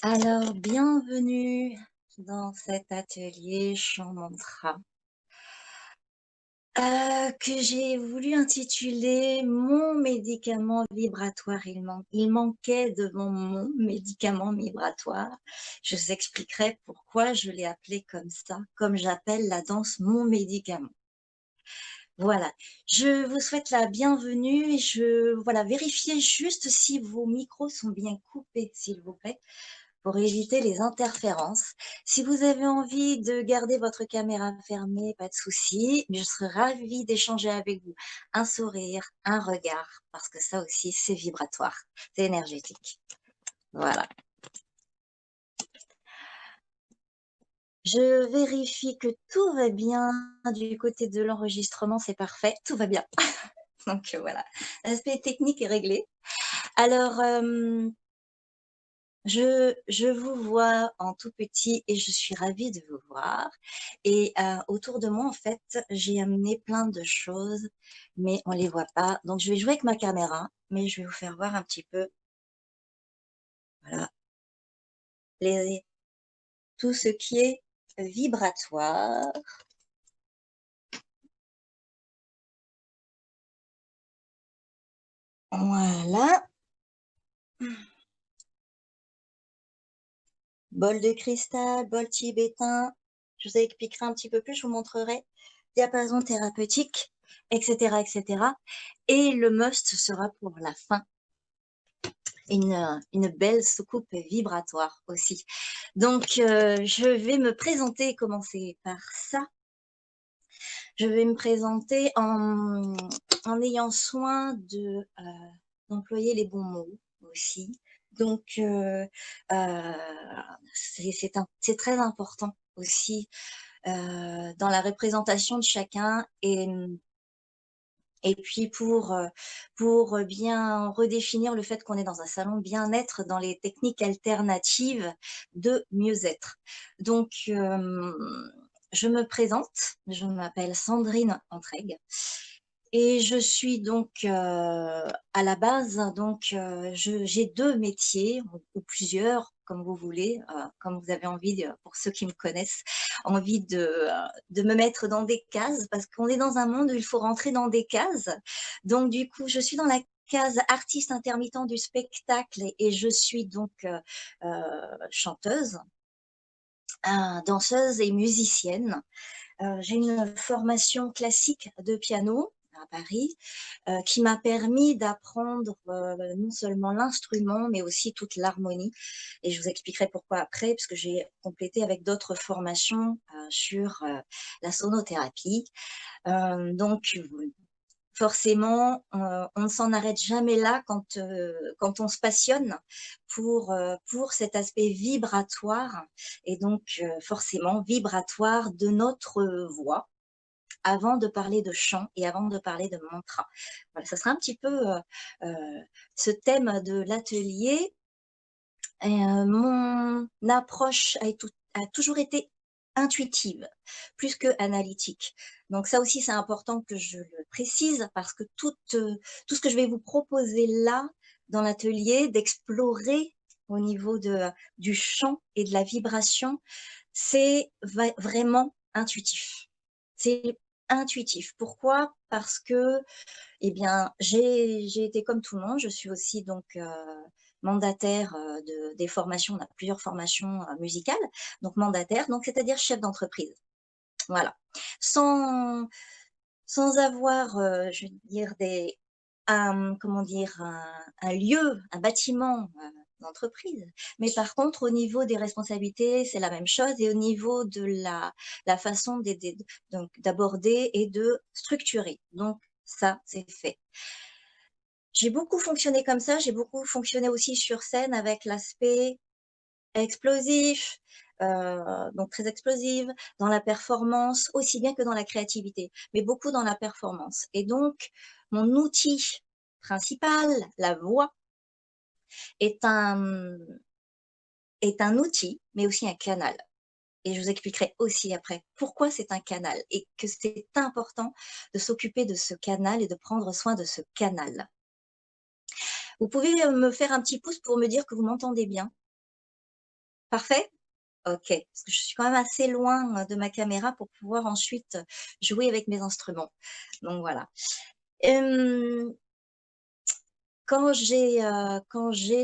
Alors, bienvenue dans cet atelier chant mantra que j'ai voulu intituler Mon médicament vibratoire. Il manquait devant mon médicament vibratoire. Je vous expliquerai pourquoi je l'ai appelé comme ça, comme j'appelle la danse mon médicament. Voilà, je vous souhaite la bienvenue et voilà, vérifiez juste si vos micros sont bien coupés, s'il vous plaît, pour éviter les interférences. Si vous avez envie de garder votre caméra fermée, pas de souci, mais je serai ravie d'échanger avec vous. Un sourire, un regard, parce que ça aussi, c'est vibratoire, c'est énergétique. Voilà. Je vérifie que tout va bien du côté de l'enregistrement, c'est parfait, tout va bien. Donc voilà, l'aspect technique est réglé. Alors, je vous vois en tout petit et je suis ravie de vous voir. Et autour de moi, en fait, j'ai amené plein de choses, mais on ne les voit pas. Donc, je vais jouer avec ma caméra, mais je vais vous faire voir un petit peu, voilà, tout ce qui est vibratoire. Voilà. Bol de cristal, bol tibétain. Je vous expliquerai un petit peu plus, je vous montrerai. Diapason thérapeutique, etc., etc. Et le must sera pour la fin. Une belle soucoupe vibratoire aussi. Donc, je vais me présenter, commencer par ça. Je vais me présenter en ayant soin d'employer les bons mots aussi. Donc, c'est très important aussi dans la représentation de chacun et puis pour bien redéfinir le fait qu'on est dans un salon bien-être dans les techniques alternatives de mieux-être. Donc, je me présente, je m'appelle Sandrine Entraigues et je suis donc à la base, donc j'ai deux métiers ou plusieurs, comme vous voulez, comme vous avez envie, pour ceux qui me connaissent, envie de me mettre dans des cases parce qu'on est dans un monde où il faut rentrer dans des cases. Donc du coup, je suis dans la case artiste intermittent du spectacle et je suis donc chanteuse. danseuse et musicienne. J'ai une formation classique de piano à Paris, qui m'a permis d'apprendre non seulement l'instrument, mais aussi toute l'harmonie. Et je vous expliquerai pourquoi après, parce que j'ai complété avec d'autres formations sur la sonothérapie. Donc, forcément, on ne s'en arrête jamais là quand on se passionne pour cet aspect vibratoire, et donc forcément vibratoire de notre voix, avant de parler de chant et avant de parler de mantra. Voilà, ça sera un petit peu ce thème de l'atelier. Mon approche a toujours été intuitive, plus que analytique. Donc ça aussi, c'est important que je le précise, parce que tout ce que je vais vous proposer là, dans l'atelier, d'explorer au niveau du chant et de la vibration, c'est vraiment intuitif. C'est intuitif. Pourquoi? Parce que, eh bien, j'ai été comme tout le monde. Je suis aussi donc mandataire des formations. On a plusieurs formations musicales, donc mandataire, donc c'est-à-dire chef d'entreprise. Voilà. Sans avoir, je veux dire, comment dire, un lieu, un bâtiment d'entreprise. Mais par contre, au niveau des responsabilités, c'est la même chose, et au niveau de la façon d'aborder et de structurer. Donc, ça, c'est fait. J'ai beaucoup fonctionné comme ça, j'ai beaucoup fonctionné aussi sur scène avec l'aspect explosif, donc très explosive, dans la performance, aussi bien que dans la créativité, mais beaucoup dans la performance. Et donc, mon outil principal, la voix, est un outil, mais aussi un canal. Et je vous expliquerai aussi après pourquoi c'est un canal, et que c'est important de s'occuper de ce canal et de prendre soin de ce canal. Vous pouvez me faire un petit pouce pour me dire que vous m'entendez bien? Parfait? OK, parce que je suis quand même assez loin de ma caméra pour pouvoir ensuite jouer avec mes instruments. Donc voilà. Hem, quand j'ai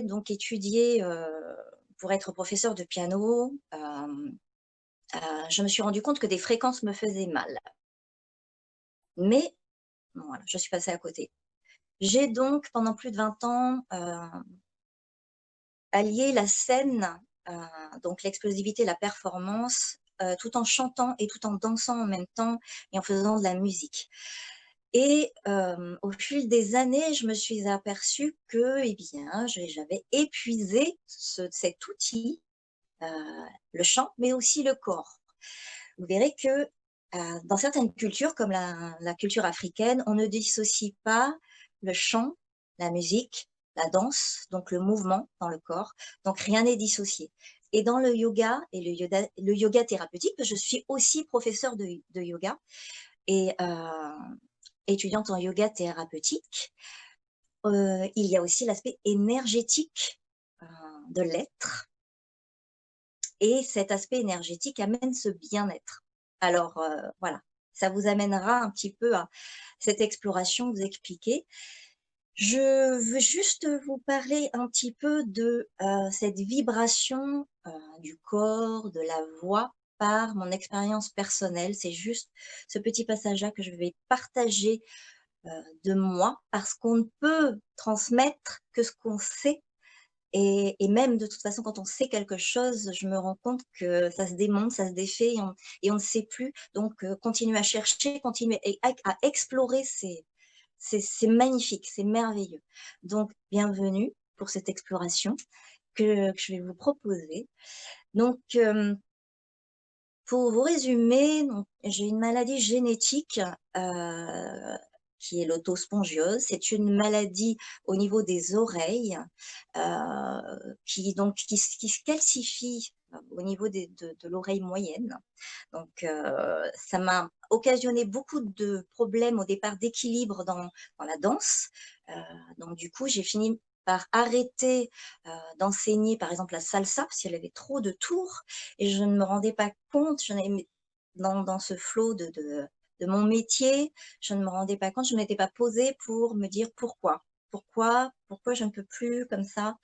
donc étudié, pour être professeur de piano, je me suis rendu compte que des fréquences me faisaient mal. Mais bon, voilà, je suis passée à côté. J'ai donc pendant plus de 20 ans, allié la scène, donc l'explosivité, la performance, tout en chantant et tout en dansant en même temps et en faisant de la musique. Et au fil des années, je me suis aperçue que, eh bien, j'avais épuisé cet outil, heu, le chant, mais aussi le corps. Vous verrez que, dans certaines cultures, comme la culture africaine, on ne dissocie pas le chant, la musique, la danse, donc le mouvement dans le corps, donc rien n'est dissocié. Et dans le yoga et le yoga thérapeutique, je suis aussi professeure de yoga et étudiante en yoga thérapeutique, il y a aussi l'aspect énergétique, de l'être, et cet aspect énergétique amène ce bien-être. Alors, voilà, ça vous amènera un petit peu à cette exploration, vous expliquer. Je veux juste vous parler un petit peu de cette vibration du corps, de la voix, par mon expérience personnelle. C'est juste ce petit passage-là que je vais partager de moi, parce qu'on ne peut transmettre que ce qu'on sait. Et même de toute façon, quand on sait quelque chose, je me rends compte que ça se démonte, ça se défait, et on ne sait plus. Donc, continuer à chercher, continuer à explorer, c'est magnifique, c'est merveilleux. Donc, bienvenue pour cette exploration que je vais vous proposer. Donc, pour vous résumer, donc, j'ai une maladie génétique qui est l'autospongiose. C'est une maladie au niveau des oreilles qui se calcifie au niveau de l'oreille moyenne. Donc, ça m'a occasionné beaucoup de problèmes au départ d'équilibre dans la danse. Euh, donc, du coup, j'ai fini par arrêter d'enseigner, par exemple, la salsa, parce qu'il y avait trop de tours, et je ne me rendais pas compte, dans ce flot de mon métier, je ne me rendais pas compte, je ne m'étais pas posée pour me dire pourquoi je ne peux plus comme ça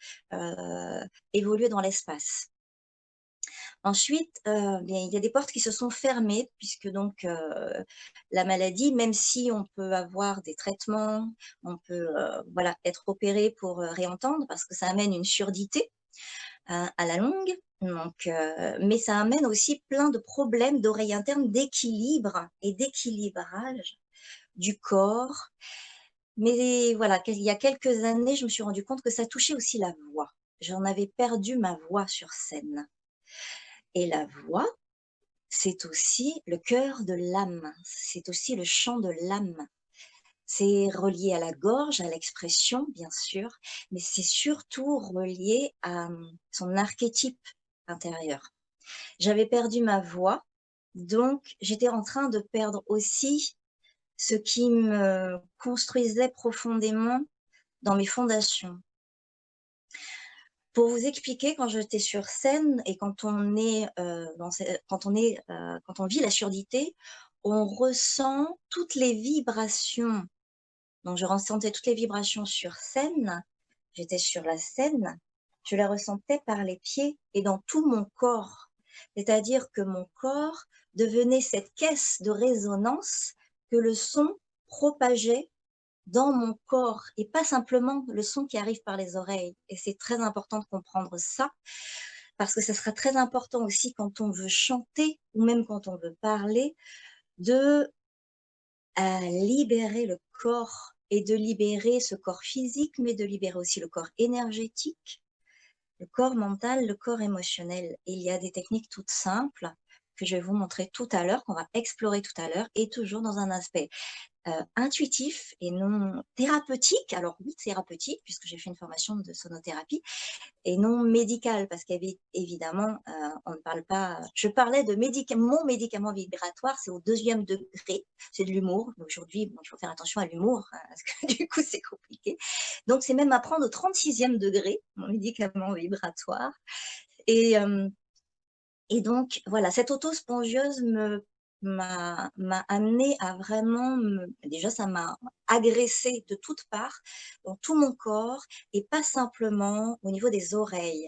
évoluer dans l'espace. Ensuite, bien, il y a des portes qui se sont fermées puisque donc la maladie, même si on peut avoir des traitements, on peut voilà, être opéré pour réentendre parce que ça amène une surdité à la longue. Donc, mais ça amène aussi plein de problèmes d'oreille interne, d'équilibre et d'équilibrage du corps. Mais voilà, il y a quelques années, je me suis rendu compte que ça touchait aussi la voix. J'en avais perdu ma voix sur scène. Et la voix, c'est aussi le cœur de l'âme, c'est aussi le chant de l'âme. C'est relié à la gorge, à l'expression, bien sûr, mais c'est surtout relié à son archétype intérieur. J'avais perdu ma voix, donc j'étais en train de perdre aussi ce qui me construisait profondément dans mes fondations. Pour vous expliquer, quand j'étais sur scène et quand on est, quand on vit la surdité, on ressent toutes les vibrations. Donc je ressentais toutes les vibrations sur scène, j'étais sur la scène, je les ressentais par les pieds et dans tout mon corps. C'est-à-dire que mon corps devenait cette caisse de résonance que le son propageait dans mon corps et pas simplement le son qui arrive par les oreilles. Et c'est très important de comprendre ça parce que ce sera très important aussi quand on veut chanter ou même quand on veut parler de libérer le corps et de libérer ce corps physique, mais de libérer aussi le corps énergétique, le corps mental, le corps émotionnel. Et il y a des techniques toutes simples que je vais vous montrer tout à l'heure, qu'on va explorer tout à l'heure, et toujours dans un aspect intuitif et non thérapeutique. Alors oui, thérapeutique, puisque j'ai fait une formation de sonothérapie, et non médical, parce qu'évidemment, on ne parle pas... Je parlais de mon médicament vibratoire, c'est au 2e degré, c'est de l'humour. Aujourd'hui, bon, il faut faire attention à l'humour, hein, parce que du coup, c'est compliqué. Donc, c'est même à prendre au 36e degré, mon médicament vibratoire. Et, et donc, voilà, cette autospongieuse m'a amené à vraiment déjà ça m'a agressé de toutes parts dans tout mon corps et pas simplement au niveau des oreilles.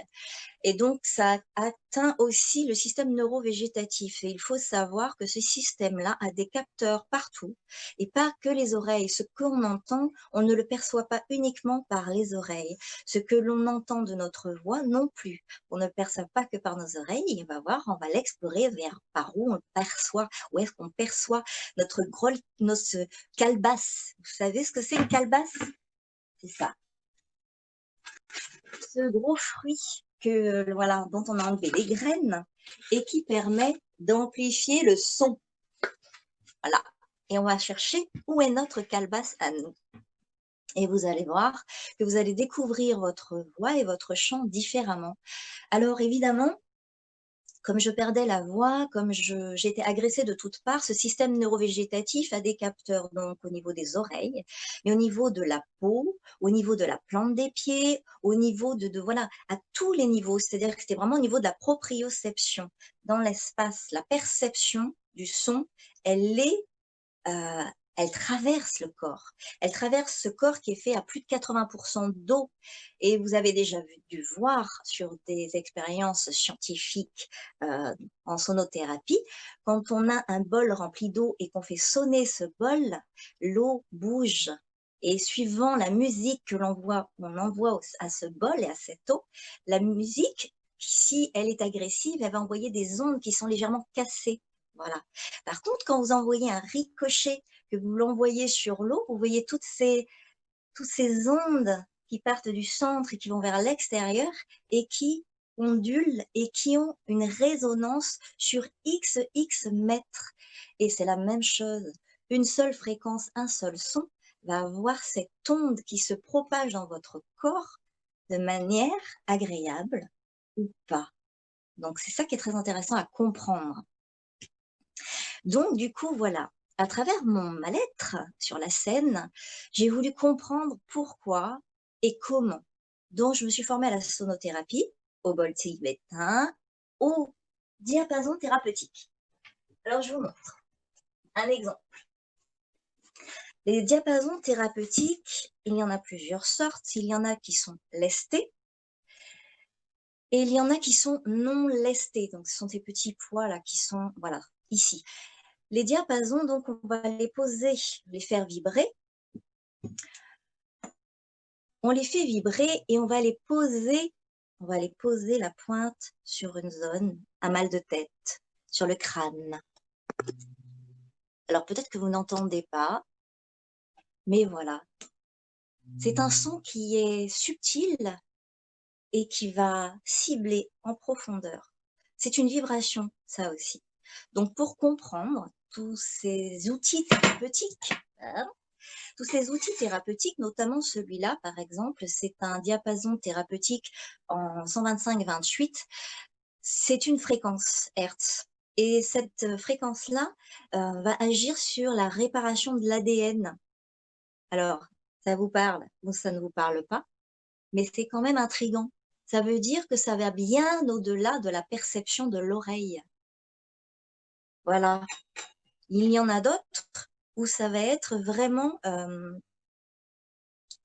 Et donc, ça atteint aussi le système neurovégétatif. Et il faut savoir que ce système-là a des capteurs partout et pas que les oreilles. Ce qu'on entend, on ne le perçoit pas uniquement par les oreilles. Ce que l'on entend de notre voix non plus. On ne le perçoit pas que par nos oreilles. Et on va voir, on va l'explorer vers par où on perçoit, où est-ce qu'on perçoit notre calebasse. Vous savez ce que c'est une calebasse? C'est ça. Ce gros fruit voilà, dont on a enlevé les graines et qui permet d'amplifier le son. Voilà. Et on va chercher où est notre calebasse à nous. Et vous allez voir que vous allez découvrir votre voix et votre chant différemment. Alors évidemment, comme je perdais la voix, comme j'étais agressée de toutes parts, ce système neurovégétatif a des capteurs donc au niveau des oreilles, mais au niveau de la peau, au niveau de la plante des pieds, au niveau voilà, à tous les niveaux. C'est-à-dire que c'était vraiment au niveau de la proprioception. Dans l'espace, la perception du son, elle est euh, elle traverse le corps. Elle traverse ce corps qui est fait à plus de 80% d'eau. Et vous avez déjà dû voir sur des expériences scientifiques en sonothérapie, quand on a un bol rempli d'eau et qu'on fait sonner ce bol, l'eau bouge. Et suivant la musique que on envoie à ce bol et à cette eau, la musique, si elle est agressive, elle va envoyer des ondes qui sont légèrement cassées. Voilà. Par contre, quand vous envoyez un ricochet, que vous l'envoyez sur l'eau, vous voyez toutes ces ondes qui partent du centre et qui vont vers l'extérieur et qui ondulent et qui ont une résonance sur x mètres. Et c'est la même chose. Une seule fréquence, un seul son va avoir cette onde qui se propage dans votre corps de manière agréable ou pas. Donc, c'est ça qui est très intéressant à comprendre. Donc, du coup, voilà, à travers mon mal-être sur la scène, j'ai voulu comprendre pourquoi et comment. Donc, je me suis formée à la sonothérapie, au bol tibétain, au diapason thérapeutique. Alors, je vous montre un exemple. Les diapasons thérapeutiques, il y en a plusieurs sortes. Il y en a qui sont lestés Et il y en a qui sont non lestés, donc ce sont ces petits pois là qui sont, voilà, ici. Les diapasons, donc on va les poser, les faire vibrer. On les fait vibrer et on va les poser la pointe sur une zone, un mal de tête, sur le crâne. Alors peut-être que vous n'entendez pas, mais voilà. C'est un son qui est subtil et qui va cibler en profondeur. C'est une vibration, ça aussi. Donc pour comprendre tous ces outils thérapeutiques, hein, tous ces outils thérapeutiques, notamment celui-là, par exemple, c'est un diapason thérapeutique en 125-28. C'est une fréquence Hertz. Et cette fréquence-là va agir sur la réparation de l'ADN. Alors, ça vous parle ou ça ne vous parle pas, mais c'est quand même intriguant. Ça veut dire que ça va bien au-delà de la perception de l'oreille. Voilà. Il y en a d'autres où ça va être vraiment,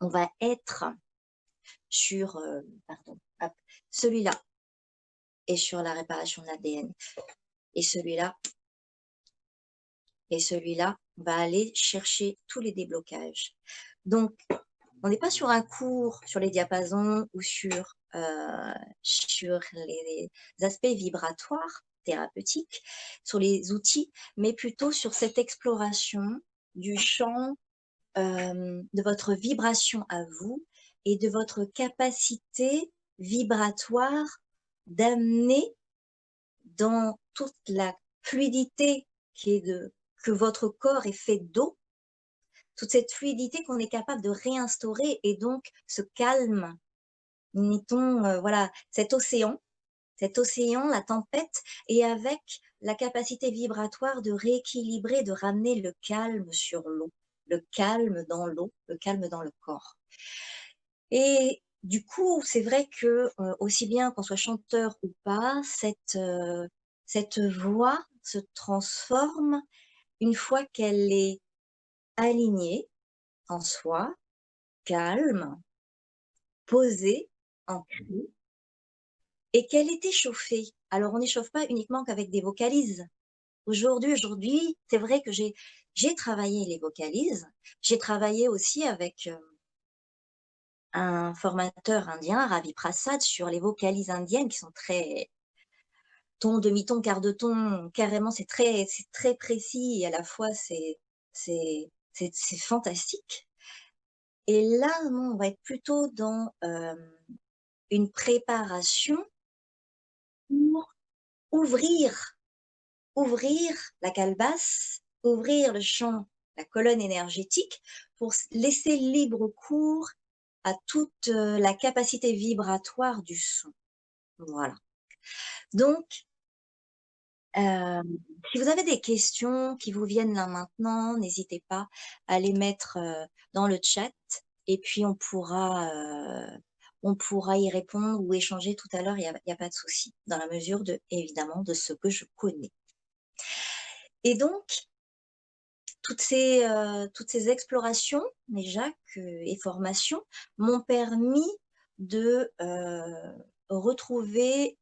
on va être sur, pardon, celui-là est sur la réparation de l'ADN. Et celui-là, on va aller chercher tous les déblocages. Donc, on n'est pas sur un cours sur les diapasons ou sur les aspects vibratoires thérapeutiques, sur les outils, mais plutôt sur cette exploration du champ de votre vibration à vous et de votre capacité vibratoire d'amener dans toute la fluidité que votre corps est fait d'eau, toute cette fluidité qu'on est capable de réinstaurer et donc ce calme, mettons, voilà, cet océan, la tempête, et avec la capacité vibratoire de rééquilibrer, de ramener le calme sur l'eau, le calme dans l'eau, le calme dans le corps. Et du coup, c'est vrai que aussi bien qu'on soit chanteur ou pas, cette voix se transforme une fois qu'elle est alignée en soi, calme, posée, ancrée, et qu'elle est échauffée. Alors, on n'échauffe pas uniquement qu'avec des vocalises. Aujourd'hui, c'est vrai que j'ai travaillé les vocalises. J'ai travaillé aussi avec un formateur indien, Ravi Prasad, sur les vocalises indiennes qui sont très ton, demi-ton, quart de ton, carrément, c'est très précis et à la fois c'est fantastique. Et là, non, on va être plutôt dans une préparation pour ouvrir, ouvrir la calebasse, ouvrir le champ, la colonne énergétique pour laisser libre cours à toute la capacité vibratoire du son. Voilà. Donc, si vous avez des questions qui vous viennent là maintenant, n'hésitez pas à les mettre dans le chat et puis on pourra y répondre ou échanger tout à l'heure, il n'y a pas de souci, dans la mesure de, évidemment, de ce que je connais. Et donc, toutes ces explorations déjà et formations m'ont permis de retrouver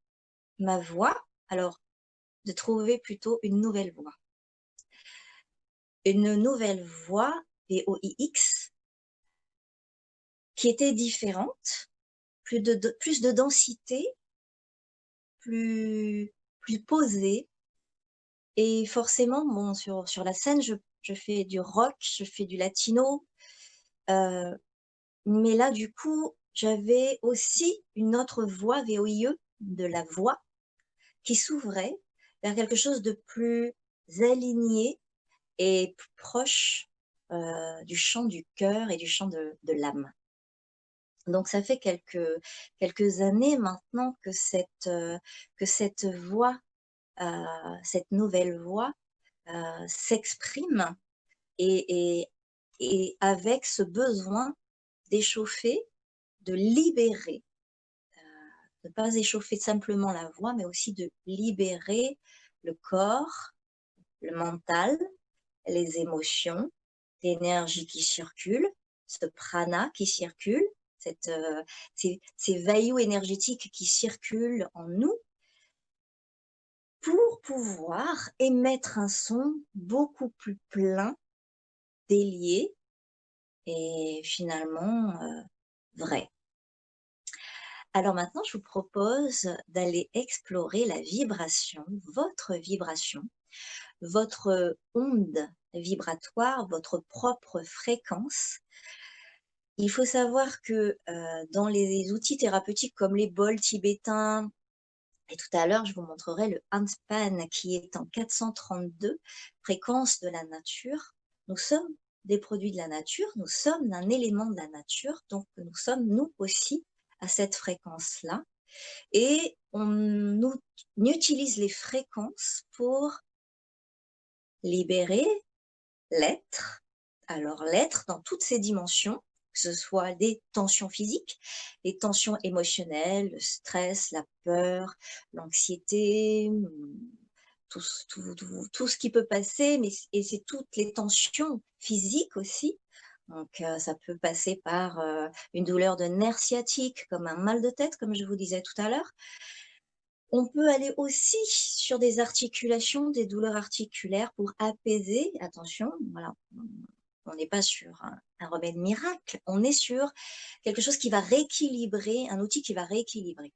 ma voix, alors de trouver plutôt une nouvelle voix. Une nouvelle voix, VOIX, qui était différente, plus de densité, plus posée. Et forcément, bon, sur la scène, je fais du rock, je fais du latino. Mais là, du coup, j'avais aussi une autre voix, VOIE, de la voix, qui s'ouvrait vers quelque chose de plus aligné et plus proche du chant du cœur et du chant de l'âme. Donc, ça fait quelques années maintenant que cette voix, cette nouvelle voix s'exprime et avec ce besoin d'échauffer, de libérer, de ne pas échauffer simplement la voix, mais aussi de libérer le corps, le mental, les émotions, l'énergie qui circule, ce prana qui circule, ces vailloux énergétiques qui circulent en nous pour pouvoir émettre un son beaucoup plus plein, délié et finalement vrai. Alors maintenant, je vous propose d'aller explorer la vibration, votre onde vibratoire, votre propre fréquence. Il faut savoir que dans les outils thérapeutiques comme les bols tibétains, et tout à l'heure, je vous montrerai le Handpan qui est en 432, fréquence de la nature. Nous sommes des produits de la nature, nous sommes un élément de la nature, donc nous sommes nous aussi à cette fréquence-là. Et on utilise les fréquences pour libérer l'être. Alors l'être dans toutes ses dimensions, que ce soit des tensions physiques, les tensions émotionnelles, le stress, la peur, l'anxiété, tout ce qui peut passer, et c'est toutes les tensions physiques aussi. Donc ça peut passer par une douleur de nerf sciatique, comme un mal de tête, comme je vous disais tout à l'heure. On peut aller aussi sur des articulations, des douleurs articulaires pour apaiser. Attention, voilà, on n'est pas sur un remède miracle, on est sur quelque chose qui va rééquilibrer, un outil qui va rééquilibrer.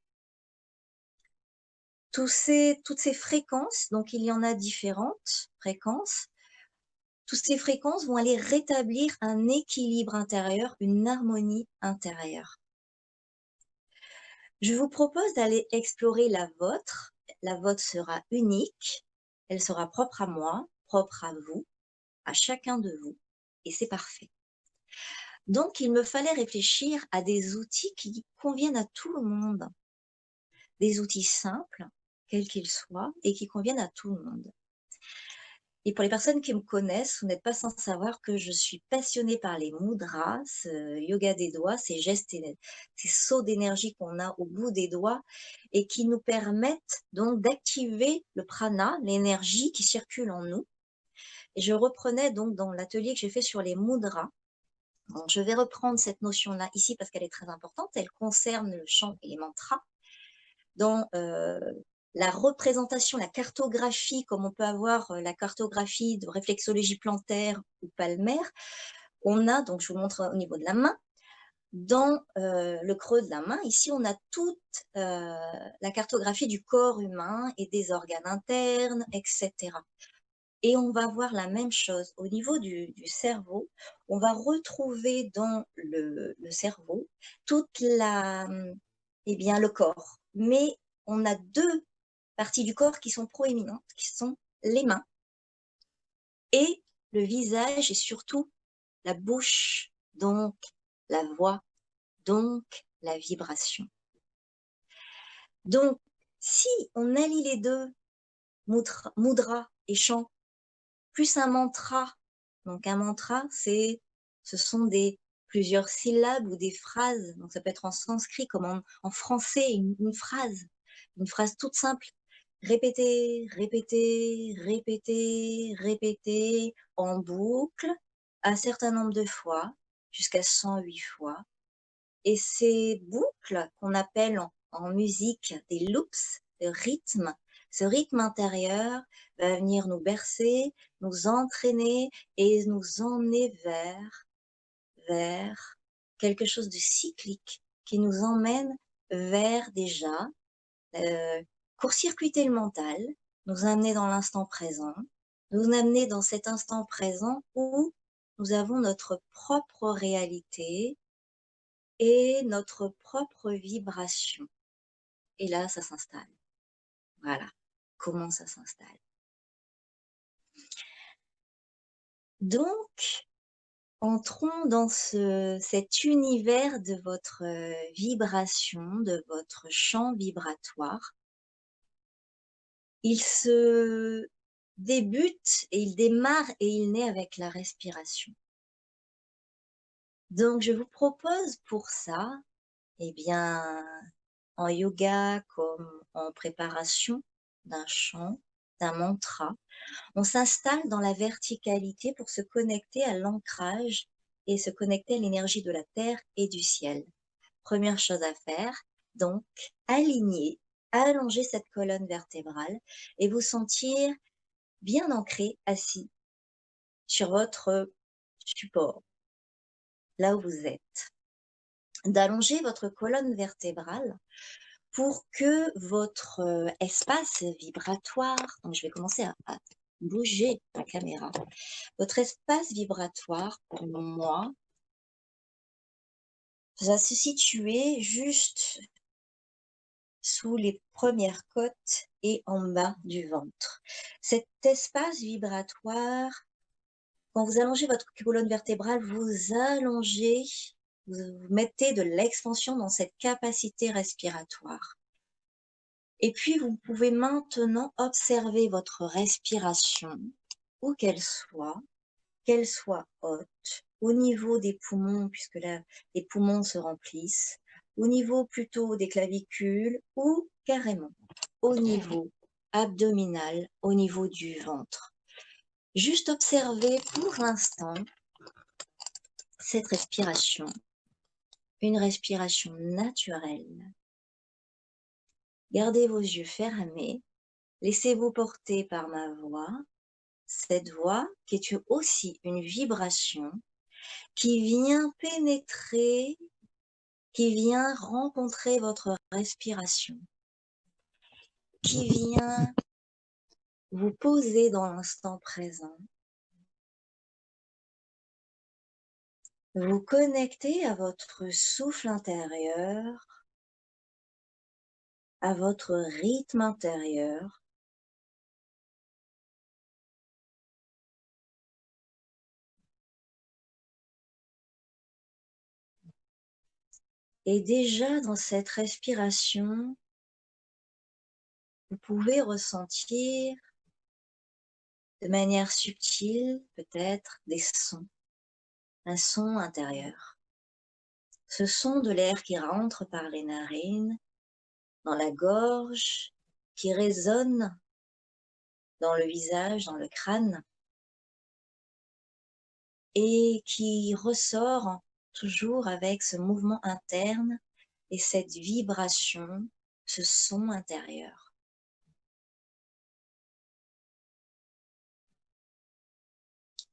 Toutes ces fréquences, donc il y en a différentes fréquences, toutes ces fréquences vont aller rétablir un équilibre intérieur, une harmonie intérieure. Je vous propose d'aller explorer la vôtre. La vôtre sera unique, elle sera propre à moi, propre à vous, à chacun de vous, et c'est parfait. Donc, il me fallait réfléchir à des outils qui conviennent à tout le monde, des outils simples, quels qu'ils soient, et qui conviennent à tout le monde. Et pour les personnes qui me connaissent, vous n'êtes pas sans savoir que je suis passionnée par les mudras, ce yoga des doigts, ces gestes, ces sauts d'énergie qu'on a au bout des doigts et qui nous permettent donc d'activer le prana, l'énergie qui circule en nous. Et je reprenais donc dans l'atelier que j'ai fait sur les mudras. Donc, je vais reprendre cette notion-là ici parce qu'elle est très importante. Elle concerne le chant et les mantras. Dans la représentation, la cartographie, comme on peut avoir la cartographie de réflexologie plantaire ou palmaire, on a, donc je vous montre au niveau de la main, dans le creux de la main, ici on a toute la cartographie du corps humain et des organes internes, etc. Et on va voir la même chose au niveau du cerveau. On va retrouver dans le cerveau toute le corps. Mais on a deux parties du corps qui sont proéminentes, qui sont les mains et le visage et surtout la bouche, donc la voix, donc la vibration. Donc, si on allie les deux, mudra et chant, plus un mantra. Donc un mantra, ce sont plusieurs syllabes ou des phrases. Donc ça peut être en sanskrit comme en français, une phrase toute simple. Répéter, répéter, répéter, répéter en boucle un certain nombre de fois, jusqu'à 108 fois. Et ces boucles qu'on appelle en musique des loops, de rythme, ce rythme intérieur va venir nous bercer, nous entraîner et nous emmener vers quelque chose de cyclique qui nous emmène vers déjà court-circuiter le mental, nous amener dans l'instant présent, nous amener dans cet instant présent où nous avons notre propre réalité et notre propre vibration. Et là, ça s'installe. Voilà comment ça s'installe. Donc, entrons dans cet univers de votre vibration, de votre champ vibratoire. Il se débute et il démarre et il naît avec la respiration. Donc, je vous propose pour ça, eh bien, en yoga comme en préparation d'un chant, d'un mantra, on s'installe dans la verticalité pour se connecter à l'ancrage et se connecter à l'énergie de la terre et du ciel. première chose à faire, donc aligner, allonger cette colonne vertébrale et vous sentir bien ancré, assis sur votre support, là où vous êtes. D'allonger votre colonne vertébrale pour que votre espace vibratoire, donc je vais commencer à bouger la caméra, votre espace vibratoire, pour moi, va se situer juste sous les premières côtes et en bas du ventre. Cet espace vibratoire, quand vous allongez votre colonne vertébrale, vous allongez, vous mettez de l'expansion dans cette capacité respiratoire. Et puis, vous pouvez maintenant observer votre respiration, où qu'elle soit haute, au niveau des poumons, puisque là, les poumons se remplissent, au niveau plutôt des clavicules ou carrément au niveau abdominal, au niveau du ventre. Juste observer pour l'instant cette respiration, une respiration naturelle. Gardez vos yeux fermés, laissez-vous porter par ma voix, cette voix qui est aussi une vibration qui vient pénétrer, qui vient rencontrer votre respiration, qui vient vous poser dans l'instant présent, vous connecter à votre souffle intérieur, à votre rythme intérieur, et déjà dans cette respiration, vous pouvez ressentir de manière subtile peut-être des sons, un son intérieur. Ce son de l'air qui rentre par les narines, dans la gorge, qui résonne dans le visage, dans le crâne, et qui ressort toujours avec ce mouvement interne et cette vibration, ce son intérieur.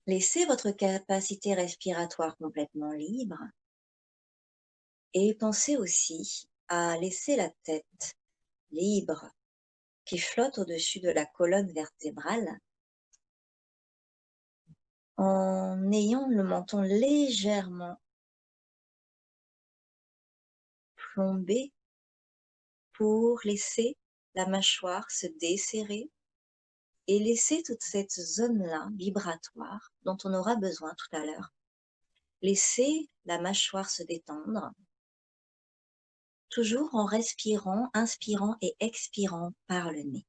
Laissez votre capacité respiratoire complètement libre et pensez aussi à laisser la tête libre qui flotte au-dessus de la colonne vertébrale en ayant le menton légèrement plombé pour laisser la mâchoire se desserrer et laisser toute cette zone-là vibratoire dont on aura besoin tout à l'heure. Laissez la mâchoire se détendre, toujours en respirant, inspirant et expirant par le nez.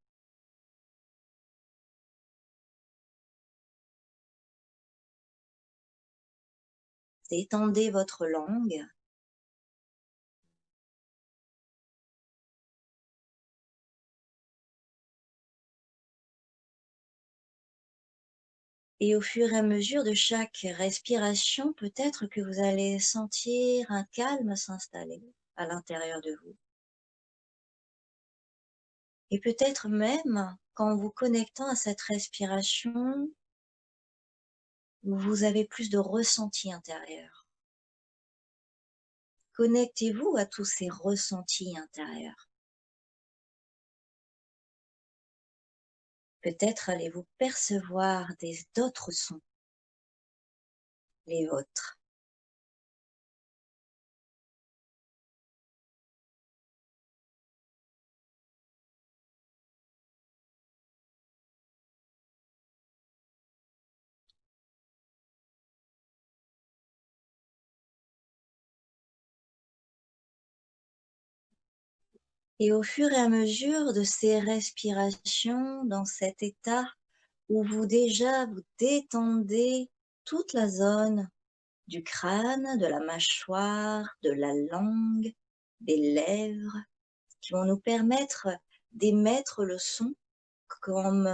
Détendez votre langue. Et au fur et à mesure de chaque respiration, peut-être que vous allez sentir un calme s'installer à l'intérieur de vous. Et peut-être même, qu'en vous connectant à cette respiration, vous avez plus de ressenti intérieur. Connectez-vous à tous ces ressentis intérieurs. Peut-être allez-vous percevoir d'autres sons, les vôtres. Et au fur et à mesure de ces respirations, dans cet état où vous détendez toute la zone du crâne, de la mâchoire, de la langue, des lèvres, qui vont nous permettre d'émettre le son comme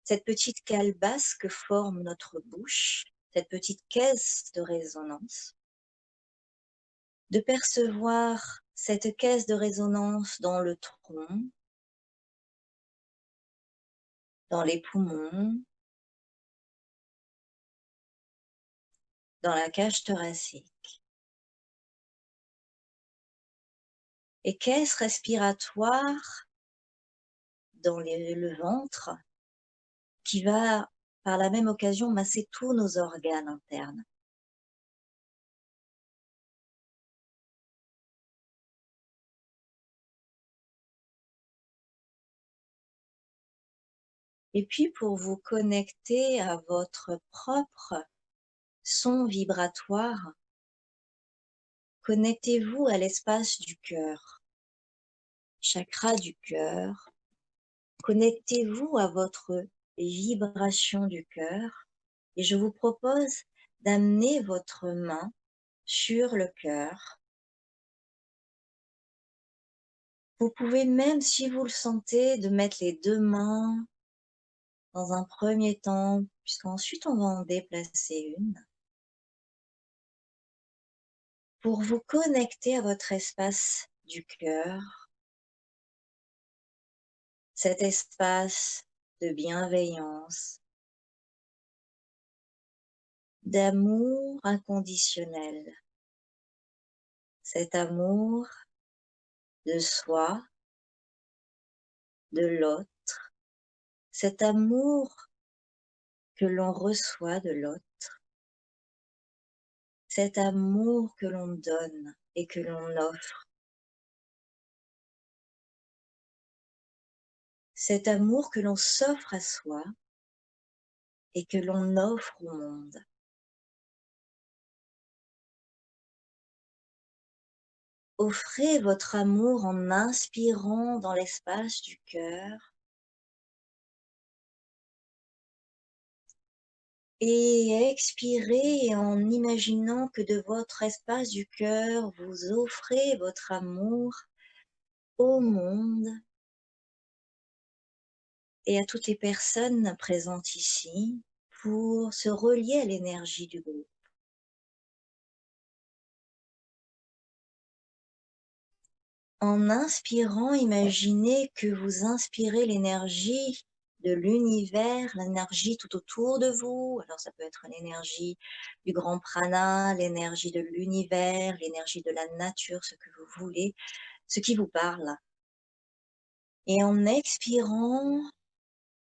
cette petite calebasse que forme notre bouche, cette petite caisse de résonance. de percevoir cette caisse de résonance dans le tronc, dans les poumons, dans la cage thoracique. Et caisse respiratoire dans le ventre qui va par la même occasion masser tous nos organes internes. Et puis pour vous connecter à votre propre son vibratoire, connectez-vous à l'espace du cœur, chakra du cœur. Connectez-vous à votre vibration du cœur et je vous propose d'amener votre main sur le cœur. Vous pouvez même, si vous le sentez, de mettre les deux mains dans un premier temps, puisqu'ensuite on va en déplacer une, pour vous connecter à votre espace du cœur, cet espace de bienveillance, d'amour inconditionnel, cet amour de soi, de l'autre, cet amour que l'on reçoit de l'autre, cet amour que l'on donne et que l'on offre, cet amour que l'on s'offre à soi et que l'on offre au monde. Offrez votre amour en inspirant dans l'espace du cœur et expirez en imaginant que de votre espace du cœur, vous offrez votre amour au monde et à toutes les personnes présentes ici pour se relier à l'énergie du groupe. En inspirant, imaginez que vous inspirez l'énergie de l'univers, l'énergie tout autour de vous. Alors ça peut être l'énergie du grand prana, l'énergie de l'univers, l'énergie de la nature, ce que vous voulez, ce qui vous parle. Et en expirant,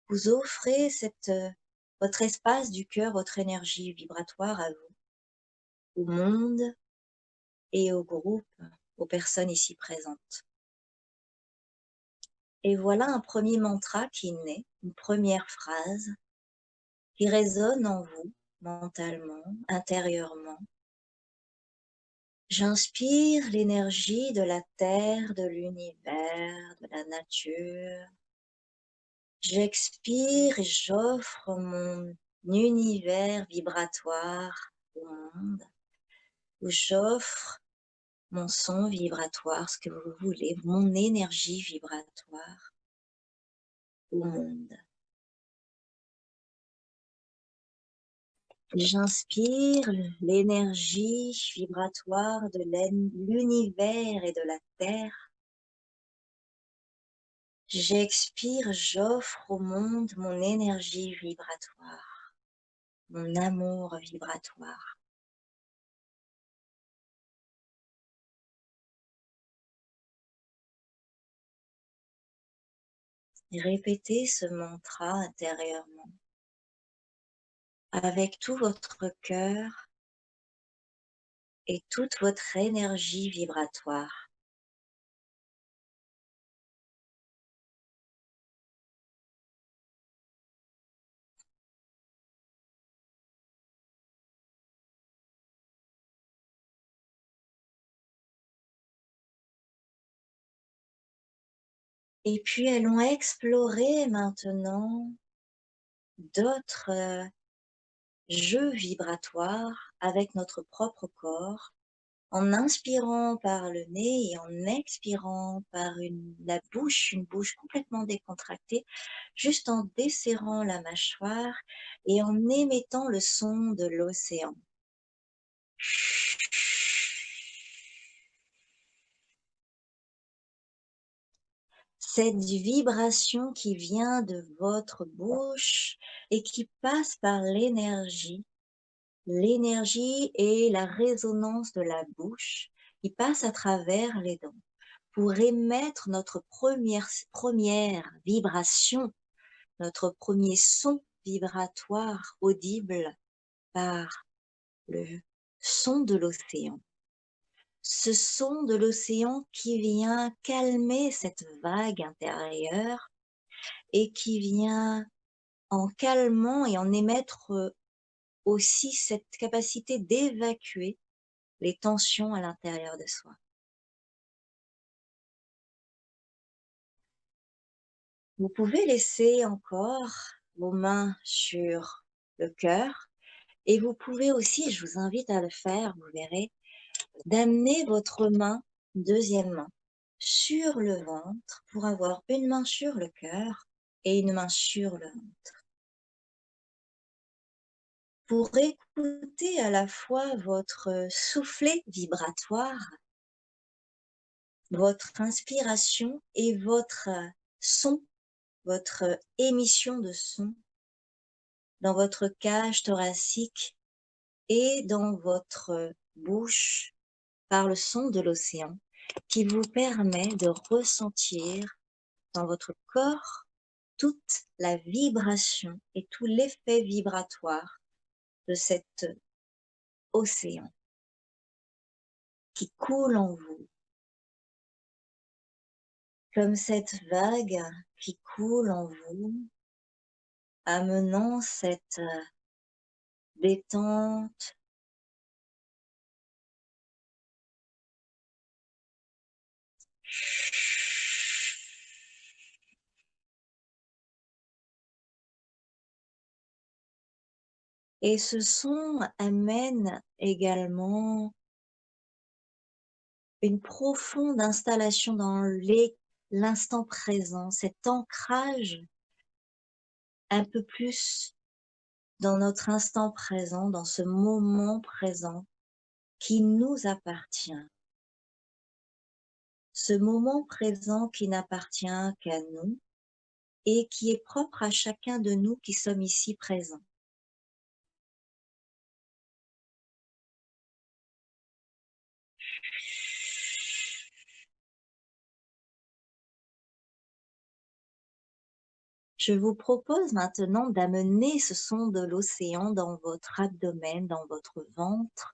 vous offrez votre espace du cœur, votre énergie vibratoire à vous, au monde et au groupe, aux personnes ici présentes. Et voilà un premier mantra qui naît, une première phrase qui résonne en vous, mentalement, intérieurement. J'inspire l'énergie de la terre, de l'univers, de la nature. J'expire et j'offre mon univers vibratoire au monde, où j'offre mon son vibratoire, ce que vous voulez, mon énergie vibratoire au monde. J'inspire l'énergie vibratoire de l'univers et de la terre. J'expire, j'offre au monde mon énergie vibratoire, mon amour vibratoire. Et répétez ce mantra intérieurement avec tout votre cœur et toute votre énergie vibratoire. Et puis allons explorer maintenant d'autres jeux vibratoires avec notre propre corps, en inspirant par le nez et en expirant par la bouche, une bouche complètement décontractée, juste en desserrant la mâchoire et en émettant le son de l'océan. Cette vibration qui vient de votre bouche et qui passe par l'énergie et la résonance de la bouche qui passe à travers les dents pour émettre notre première vibration, notre premier son vibratoire audible par le son de l'océan. Ce son de l'océan qui vient calmer cette vague intérieure et qui vient en calmant et en émettre aussi cette capacité d'évacuer les tensions à l'intérieur de soi. Vous pouvez laisser encore vos mains sur le cœur et vous pouvez aussi, je vous invite à le faire, vous verrez, d'amener votre main, deuxième main, sur le ventre pour avoir une main sur le cœur et une main sur le ventre. Pour écouter à la fois votre soufflet vibratoire, votre inspiration et votre son, votre émission de son dans votre cage thoracique et dans votre bouche par le son de l'océan qui vous permet de ressentir dans votre corps toute la vibration et tout l'effet vibratoire de cet océan qui coule en vous, comme cette vague qui coule en vous, amenant cette détente, et ce son amène également une profonde installation dans l'instant présent, cet ancrage un peu plus dans notre instant présent, dans ce moment présent qui nous appartient. Ce moment présent qui n'appartient qu'à nous et qui est propre à chacun de nous qui sommes ici présents. Je vous propose maintenant d'amener ce son de l'océan dans votre abdomen, dans votre ventre.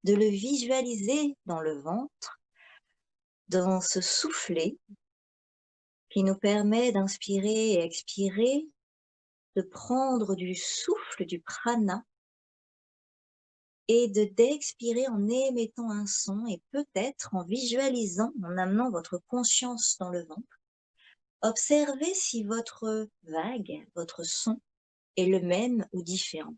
De le visualiser dans le ventre, dans ce soufflet qui nous permet d'inspirer et expirer, de prendre du souffle, du prana, et d'expirer en émettant un son et peut-être en visualisant, en amenant votre conscience dans le ventre. Observez si votre vague, votre son est le même ou différent.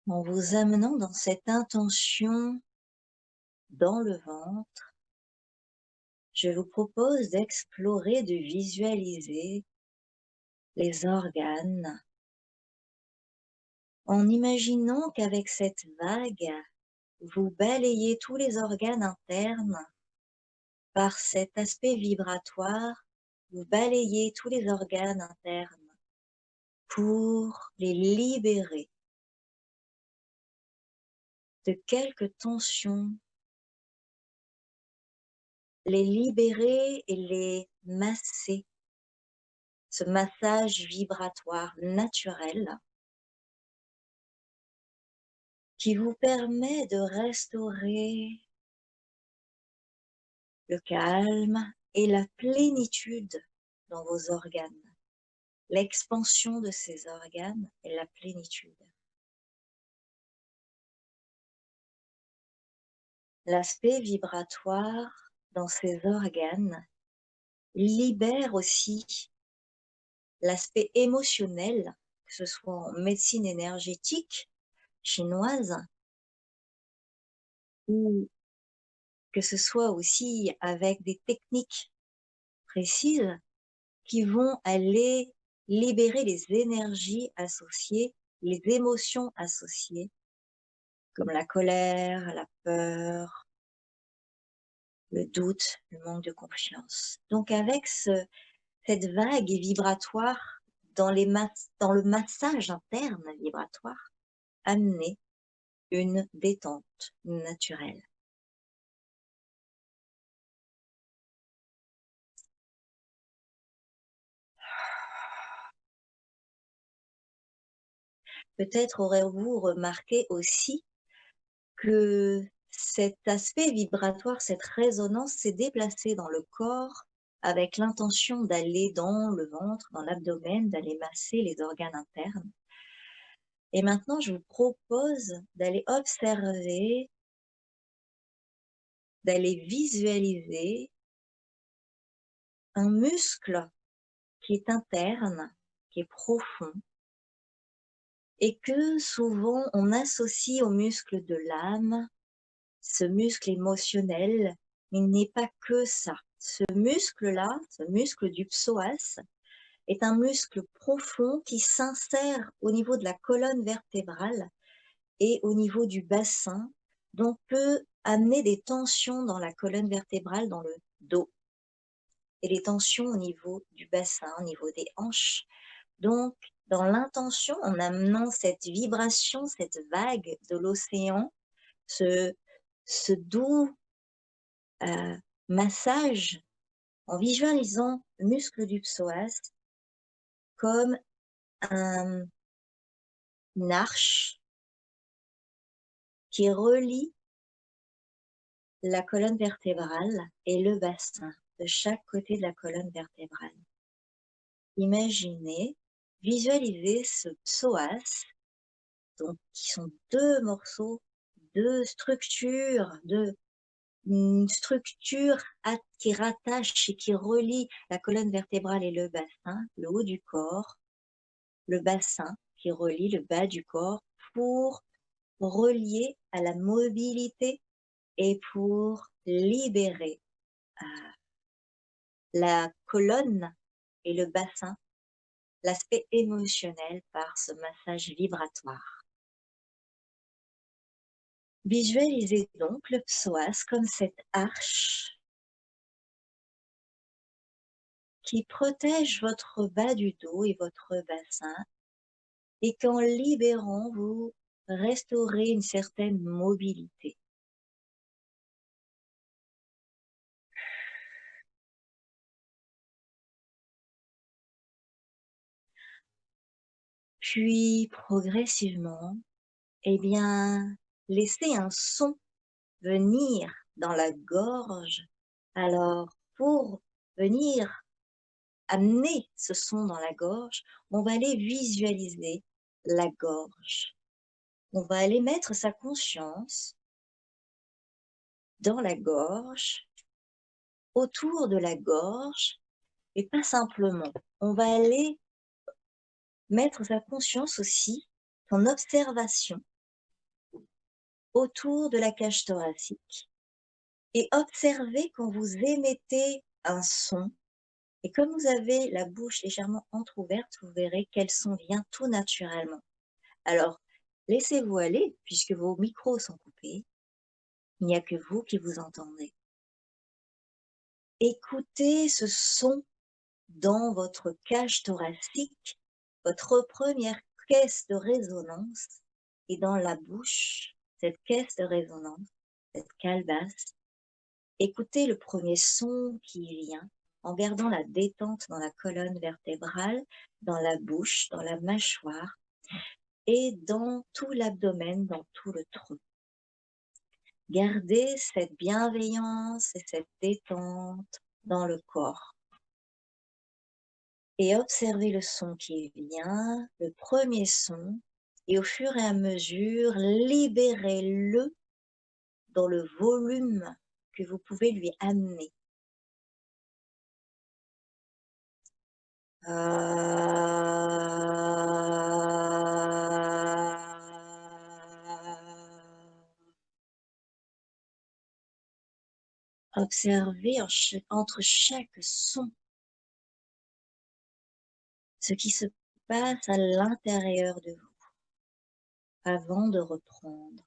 En vous amenant dans cette intention dans le ventre, je vous propose d'explorer, de visualiser les organes en imaginant qu'avec cette vague, vous balayez tous les organes internes par cet aspect vibratoire, vous balayez tous les organes internes pour les libérer de quelques tensions, les libérer et les masser, ce massage vibratoire naturel qui vous permet de restaurer le calme et la plénitude dans vos organes, l'expansion de ces organes et la plénitude. L'aspect vibratoire dans ces organes libère aussi l'aspect émotionnel, que ce soit en médecine énergétique chinoise ou que ce soit aussi avec des techniques précises qui vont aller libérer les énergies associées, les émotions associées, comme la colère, la peur, le doute, le manque de confiance. Donc avec cette vague vibratoire dans le massage interne vibratoire, amener une détente naturelle. Peut-être aurez-vous remarqué aussi que cet aspect vibratoire, cette résonance s'est déplacée dans le corps avec l'intention d'aller dans le ventre, dans l'abdomen, d'aller masser les organes internes. Et maintenant, je vous propose d'aller observer, d'aller visualiser un muscle qui est interne, qui est profond, et que souvent on associe au muscle de l'âme, ce muscle émotionnel, il n'est pas que ça. Ce muscle-là, ce muscle du psoas, est un muscle profond qui s'insère au niveau de la colonne vertébrale et au niveau du bassin, donc peut amener des tensions dans la colonne vertébrale, dans le dos, et les tensions au niveau du bassin, au niveau des hanches. Donc, dans l'intention, en amenant cette vibration, cette vague de l'océan, ce, ce doux massage, en visualisant le muscle du psoas comme une arche qui relie la colonne vertébrale et le bassin de chaque côté de la colonne vertébrale. Imaginez, visualisez ce psoas, donc, qui sont deux morceaux, deux structures, une structure qui rattache et qui relie la colonne vertébrale et le bassin, le haut du corps, le bassin qui relie le bas du corps pour relier à la mobilité et pour libérer la colonne et le bassin, l'aspect émotionnel par ce massage vibratoire. Visualisez donc le psoas comme cette arche qui protège votre bas du dos et votre bassin et qu'en libérant, vous restaurez une certaine mobilité. Puis, progressivement, eh bien, laissez un son venir dans la gorge. Alors, pour venir amener ce son dans la gorge, on va aller visualiser la gorge. On va aller mettre sa conscience dans la gorge, autour de la gorge, et pas simplement. On va aller mettre sa conscience aussi, son observation, autour de la cage thoracique, et observer quand vous émettez un son. Et comme vous avez la bouche légèrement entrouverte, vous verrez quel son vient tout naturellement. Alors, laissez-vous aller, puisque vos micros sont coupés. Il n'y a que vous qui vous entendez. Écoutez ce son dans votre cage thoracique, votre première caisse de résonance, et dans la bouche, cette caisse de résonance, cette calebasse. Écoutez le premier son qui vient en gardant la détente dans la colonne vertébrale, dans la bouche, dans la mâchoire et dans tout l'abdomen, dans tout le tronc. Gardez cette bienveillance et cette détente dans le corps. Et observez le son qui vient, le premier son, et au fur et à mesure, libérez-le dans le volume que vous pouvez lui amener. Observez entre chaque son ce qui se passe à l'intérieur de vous avant de reprendre.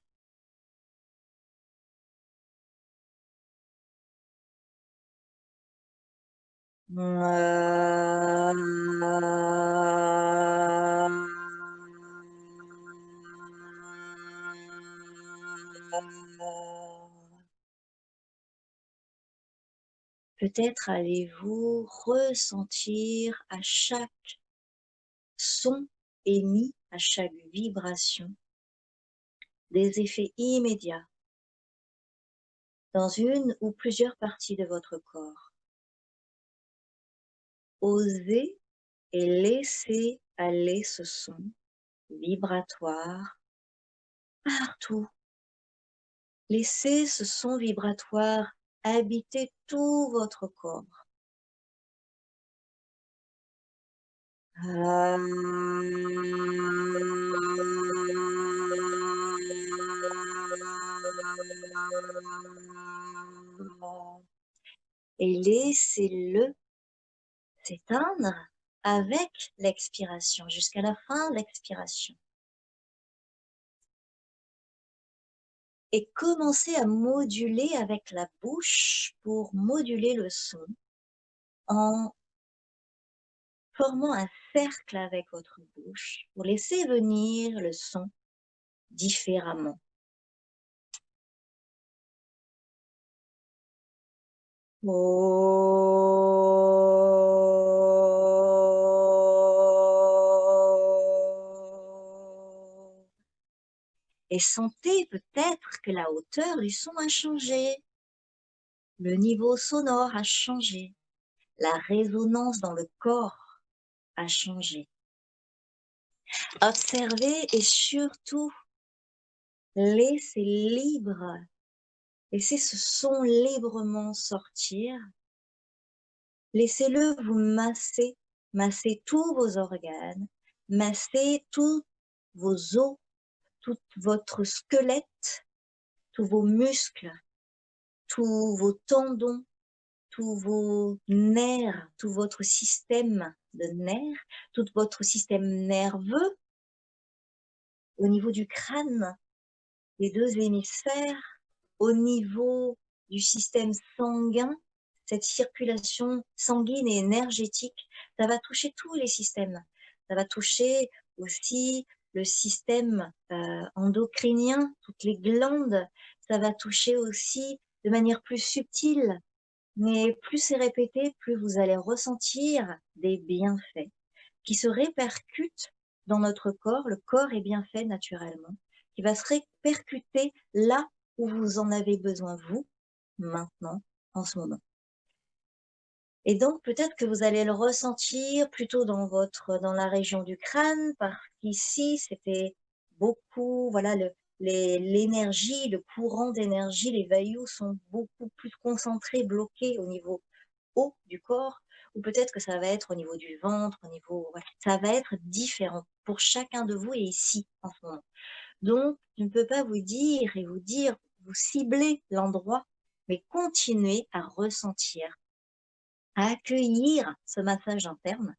Peut-être allez-vous ressentir à chaque son émis, à chaque vibration, des effets immédiats dans une ou plusieurs parties de votre corps. Osez et laissez aller ce son vibratoire partout. Laissez ce son vibratoire habiter tout votre corps. Et laissez-le s'éteindre avec l'expiration, jusqu'à la fin de l'expiration. Et commencez à moduler avec la bouche pour moduler le son en formant un cercle avec votre bouche pour laisser venir le son différemment. Et sentez peut-être que la hauteur du son a changé, le niveau sonore a changé, la résonance dans le corps a changé. Observez et surtout, laissez libre, laissez ce son librement sortir. Laissez-le vous masser, masser tous vos organes, masser tous vos os, tout votre squelette, tous vos muscles, tous vos tendons, tous vos nerfs, tout votre système de nerfs, tout votre système nerveux au niveau du crâne, les deux hémisphères, au niveau du système sanguin, cette circulation sanguine et énergétique, ça va toucher tous les systèmes. Ça va toucher aussi le système endocrinien, toutes les glandes. Ça va toucher aussi de manière plus subtile, mais plus c'est répété, plus vous allez ressentir des bienfaits qui se répercutent dans notre corps. Le corps est bien fait naturellement, qui va se répercuter là où vous en avez besoin, vous, maintenant, en ce moment. Et donc, peut-être que vous allez le ressentir plutôt dans la région du crâne, parce qu'ici, c'était beaucoup, voilà, l'énergie, le courant d'énergie, les vailloux sont beaucoup plus concentrés, bloqués au niveau haut du corps, ou peut-être que ça va être au niveau du ventre, au niveau, voilà, ça va être différent pour chacun de vous et ici, en ce moment. Donc, je ne peux pas vous dire et vous dire, vous ciblez l'endroit, mais continuez à ressentir, à accueillir ce massage interne,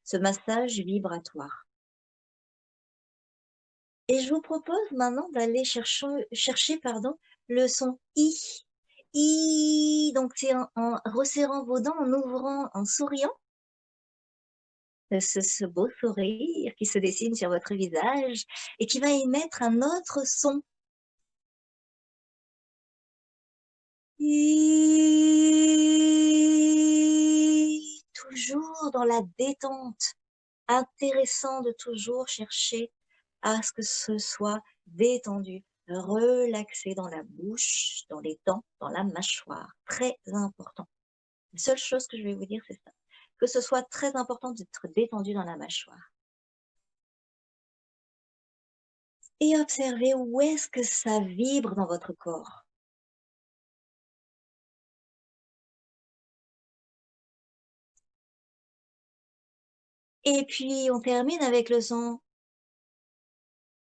ce massage vibratoire. Et je vous propose maintenant d'aller chercher le son I. I, donc c'est en resserrant vos dents, en ouvrant, en souriant, ce beau sourire qui se dessine sur votre visage et qui va émettre un autre son. I, toujours dans la détente. Intéressant de toujours chercher à ce que ce soit détendu, relaxé dans la bouche, dans les dents, dans la mâchoire. Très important. La seule chose que je vais vous dire, c'est ça. Que ce soit très important d'être détendu dans la mâchoire. Et observez où est-ce que ça vibre dans votre corps. Et puis, on termine avec le son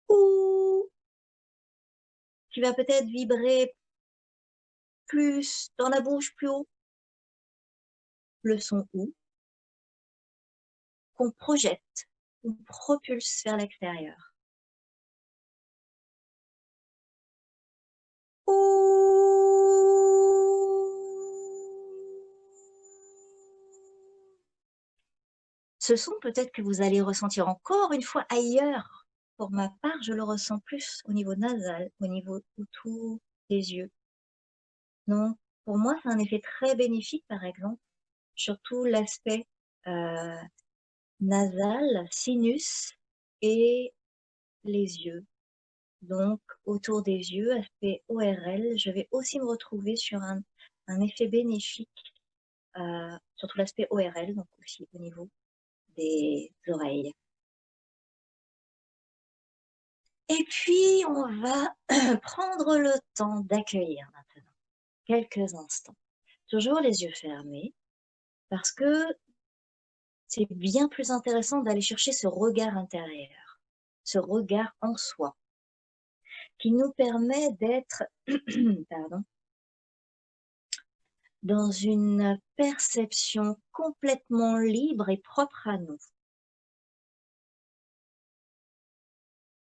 ouh, qui va peut-être vibrer plus dans la bouche, plus haut. Le son OU qu'on projette, qu'on propulse vers l'extérieur. Ce son, peut-être que vous allez ressentir encore une fois ailleurs. Pour ma part, je le ressens plus au niveau nasal, au niveau autour des yeux. Donc, pour moi, c'est un effet très bénéfique, par exemple, surtout l'aspect nasal, sinus et les yeux. Donc, autour des yeux, aspect ORL, je vais aussi me retrouver sur un effet bénéfique, surtout l'aspect ORL, donc aussi au niveau des oreilles. Et puis, on va prendre le temps d'accueillir maintenant, quelques instants. Toujours les yeux fermés, parce que c'est bien plus intéressant d'aller chercher ce regard intérieur, ce regard en soi, qui nous permet d'être dans une perception complètement libre et propre à nous,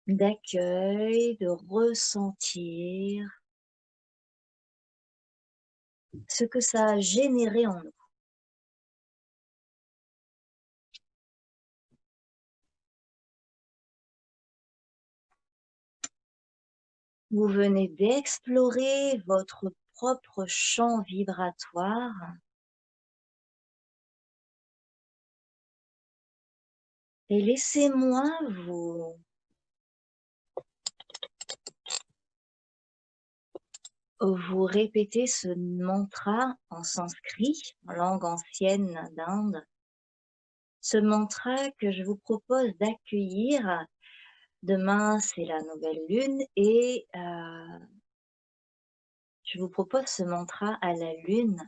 d'accueil, de ressentir ce que ça a généré en nous. Vous venez d'explorer votre propre champ vibratoire et laissez-moi vous répéter ce mantra en sanskrit, en langue ancienne d'Inde. Ce mantra que je vous propose d'accueillir. Demain, c'est la nouvelle lune et je vous propose ce mantra à la lune.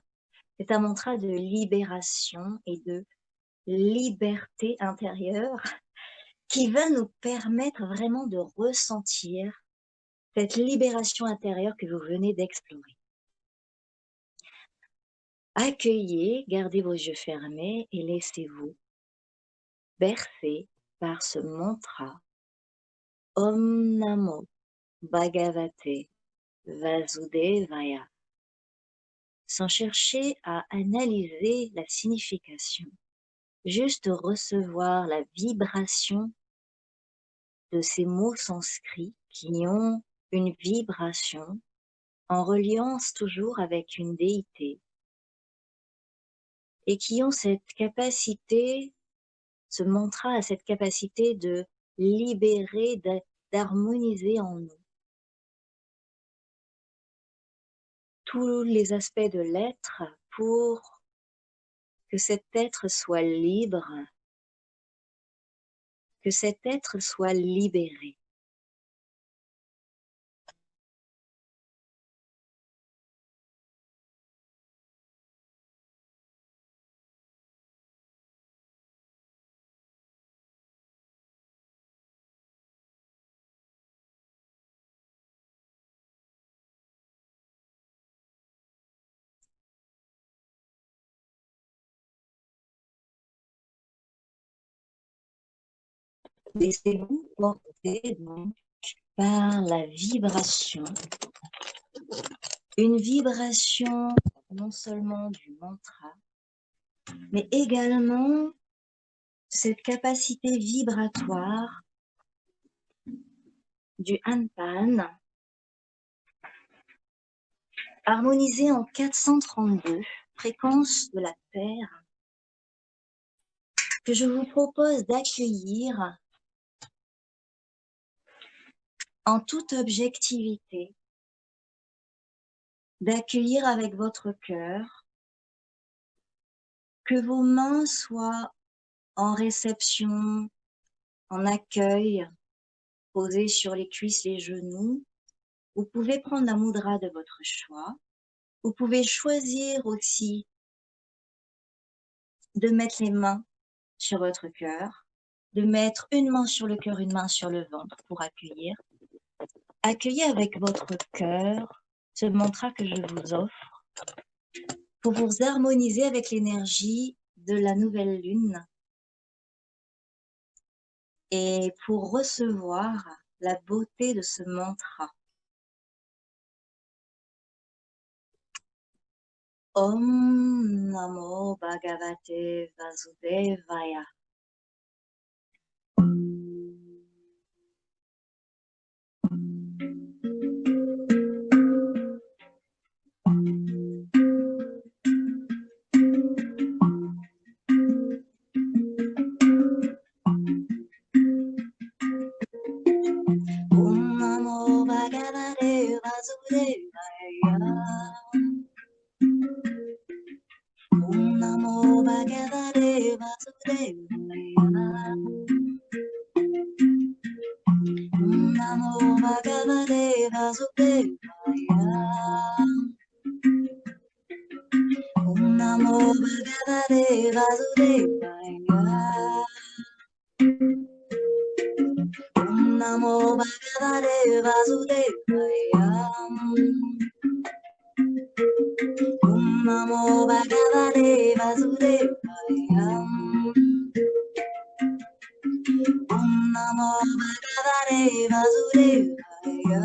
C'est un mantra de libération et de liberté intérieure qui va nous permettre vraiment de ressentir cette libération intérieure que vous venez d'explorer. Accueillez, gardez vos yeux fermés et laissez-vous bercer par ce mantra Om Namo Bhagavate Vasudevaya, sans chercher à analyser la signification, juste recevoir la vibration de ces mots sanscrits qui ont une vibration en reliance toujours avec une déité et qui ont cette capacité, ce mantra a cette capacité de libérer, d'harmoniser en nous tous les aspects de l'être pour que cet être soit libre, que cet être soit libéré. Laissez-vous porter donc par la vibration, une vibration non seulement du mantra, mais également cette capacité vibratoire du Hanpan, harmonisée en 432, fréquence de la Terre, que je vous propose d'accueillir en toute objectivité, d'accueillir avec votre cœur, que vos mains soient en réception, en accueil, posées sur les cuisses, les genoux. Vous pouvez prendre la mudra de votre choix. Vous pouvez choisir aussi de mettre les mains sur votre cœur, de mettre une main sur le cœur, une main sur le ventre pour accueillir. Accueillez avec votre cœur ce mantra que je vous offre pour vous harmoniser avec l'énergie de la nouvelle lune et pour recevoir la beauté de ce mantra. Om Namo Bhagavate Vasudevaya. Om Namo Bhagavate Vasudevaya. Om Namo Bhagavate Vasudevaya. Om Namo Bhagavate Vasudevaya. Om Namo Bhagavate Vasudevaya. Om Namo Bhagavate Vasudevaya. Om Namo Bhagavate Vasudevaya. Om Namo Bhagavate Vasudevaya.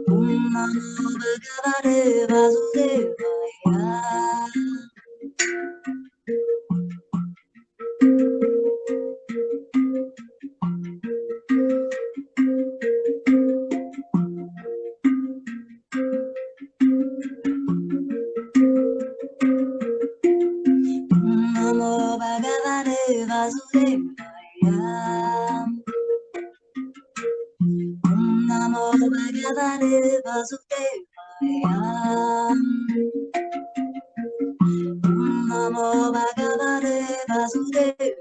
Om Namo Bhagavate Vasudevaya. Om Namo Bhagavate Vasudevaya. Om Namo Bhagavate Vasudevaya. Om Namo Bhagavate Vasudevaya.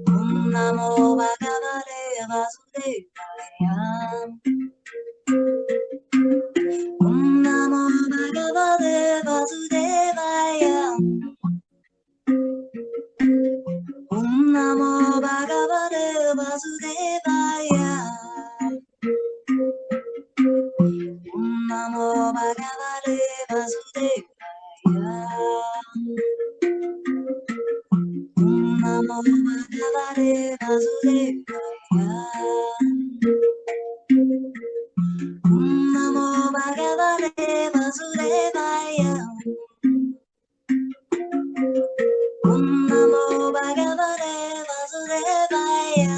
Om Namo Bhagavate Vasudevaya. Om Namo Bhagavate Vasudevaya. Om Namo Bhagavate Vasudevaya. Om Namo Bhagavate Vasudevaya. Om Namo Bhagavate Vasudevaya. Om Namo Bhagavate Vasudevaya. Om Namo Bhagavate Vasudevaya.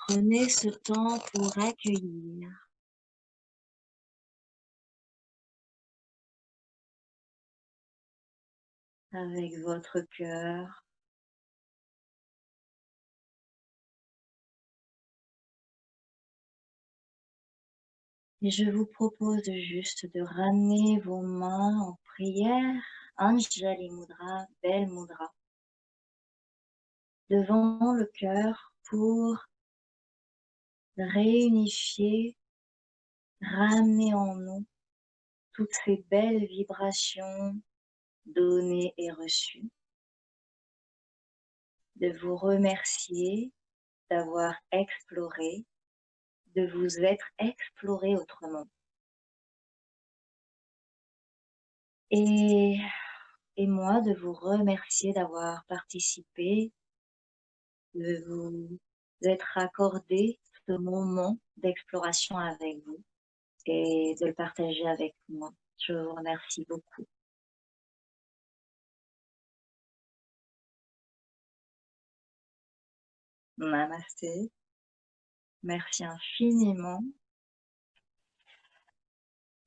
Prenez ce temps pour accueillir avec votre cœur et je vous propose juste de ramener vos mains en prière, Anjali Mudra, Belle Mudra, devant le cœur pour réunifier, ramener en nous toutes ces belles vibrations données et reçues, de vous remercier d'avoir exploré, de vous être exploré autrement. Et moi de vous remercier d'avoir participé, de vous d'être accordé ce moment d'exploration avec vous et de le partager avec moi. Je vous remercie beaucoup. Namasté. Merci infiniment.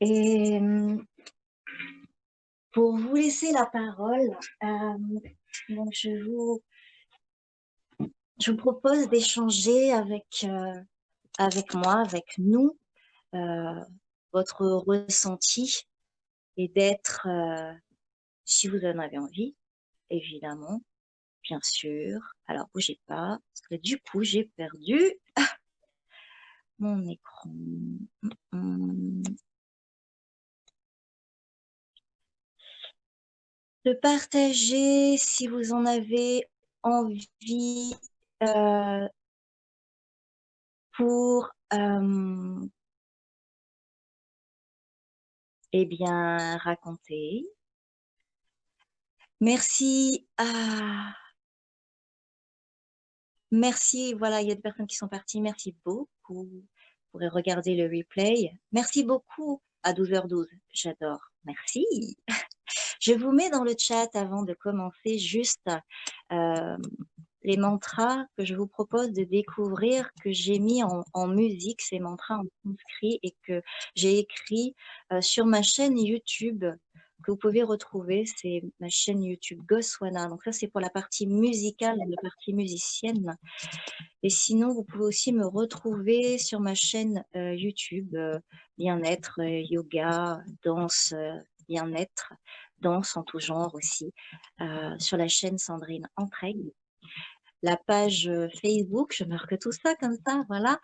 Et pour vous laisser la parole, donc je vous propose d'échanger avec moi, avec nous, votre ressenti et d'être, si vous en avez envie, évidemment, bien sûr. Alors, bougez pas, parce que du coup, j'ai perdu mon écran. De partager, si vous en avez envie, pour, eh bien, raconter. Merci merci, voilà, il y a des personnes qui sont parties. Merci beaucoup. Vous pourrez regarder le replay. Merci beaucoup à 12h12. J'adore. Merci. Je vous mets dans le chat avant de commencer juste les mantras que je vous propose de découvrir, que j'ai mis en musique, ces mantras en sanskrit et que j'ai écrit sur ma chaîne YouTube que vous pouvez retrouver, c'est ma chaîne YouTube Goswana. Donc ça, c'est pour la partie musicale, la partie musicienne. Et sinon, vous pouvez aussi me retrouver sur ma chaîne YouTube bien-être, yoga, danse, bien-être, danse en tout genre aussi, sur la chaîne Sandrine Entraigues. La page Facebook, je marque tout ça comme ça, voilà.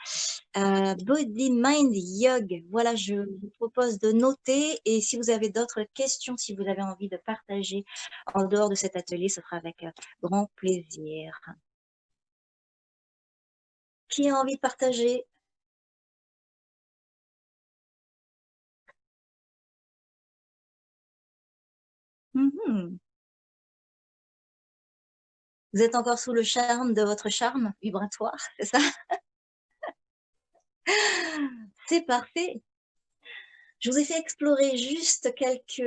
Body Mind Yoga, voilà, je vous propose de noter et si vous avez d'autres questions, si vous avez envie de partager en dehors de cet atelier, ce sera avec grand plaisir. Qui a envie de partager? Vous êtes encore sous le charme de votre charme vibratoire, c'est ça? C'est parfait. Je vous ai fait explorer juste quelques,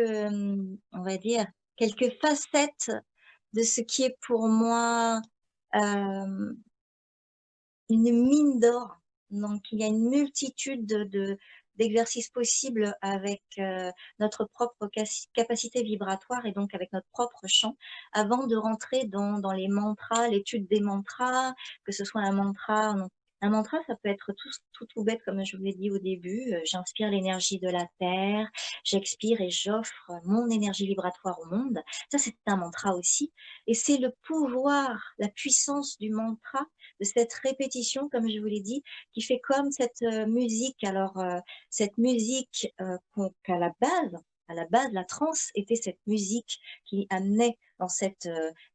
on va dire, quelques facettes de ce qui est pour moi une mine d'or. Donc, il y a une multitude d'exercices possibles avec notre propre capacité vibratoire et donc avec notre propre champ avant de rentrer dans les mantras, l'étude des mantras, que ce soit un mantra. Donc, un mantra, ça peut être tout bête, comme je vous l'ai dit au début. J'inspire l'énergie de la terre, j'expire et j'offre mon énergie vibratoire au monde. Ça, c'est un mantra aussi. Et c'est le pouvoir, la puissance du mantra, de cette répétition, comme je vous l'ai dit, qui fait comme cette musique. Alors, cette musique qu'à la base, la trance était cette musique qui amenait dans cet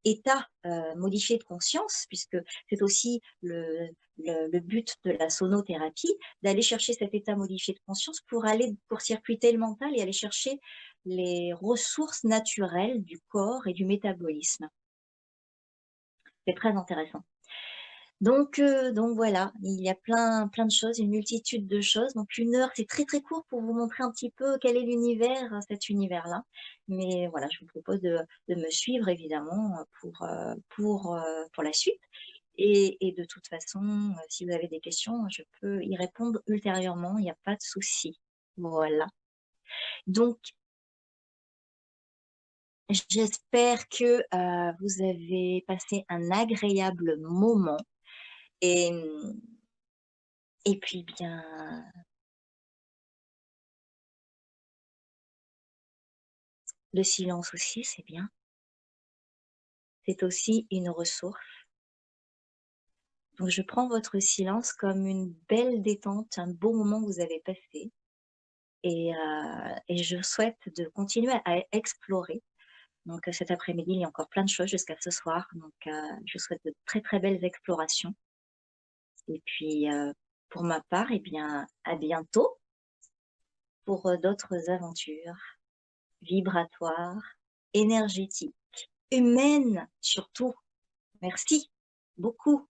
état modifié de conscience, puisque c'est aussi le but de la sonothérapie, d'aller chercher cet état modifié de conscience pour circuiter le mental et aller chercher les ressources naturelles du corps et du métabolisme. C'est très intéressant. Donc voilà, il y a plein de choses, une multitude de choses. Donc 1 heure, c'est très court pour vous montrer un petit peu quel est l'univers, cet univers-là. Mais voilà, je vous propose de me suivre évidemment pour la suite. Et de toute façon, si vous avez des questions, je peux y répondre ultérieurement, il n'y a pas de souci. Voilà. Donc, j'espère que vous avez passé un agréable moment. Et, et puis bien, le silence aussi, c'est bien. C'est aussi une ressource. Donc, je prends votre silence comme une belle détente, un beau moment que vous avez passé. Et je souhaite de continuer à explorer. Donc, cet après-midi, il y a encore plein de choses jusqu'à ce soir. Donc, je vous souhaite de très belles explorations. Et puis, pour ma part, eh bien, à bientôt pour d'autres aventures vibratoires, énergétiques, humaines surtout. Merci beaucoup.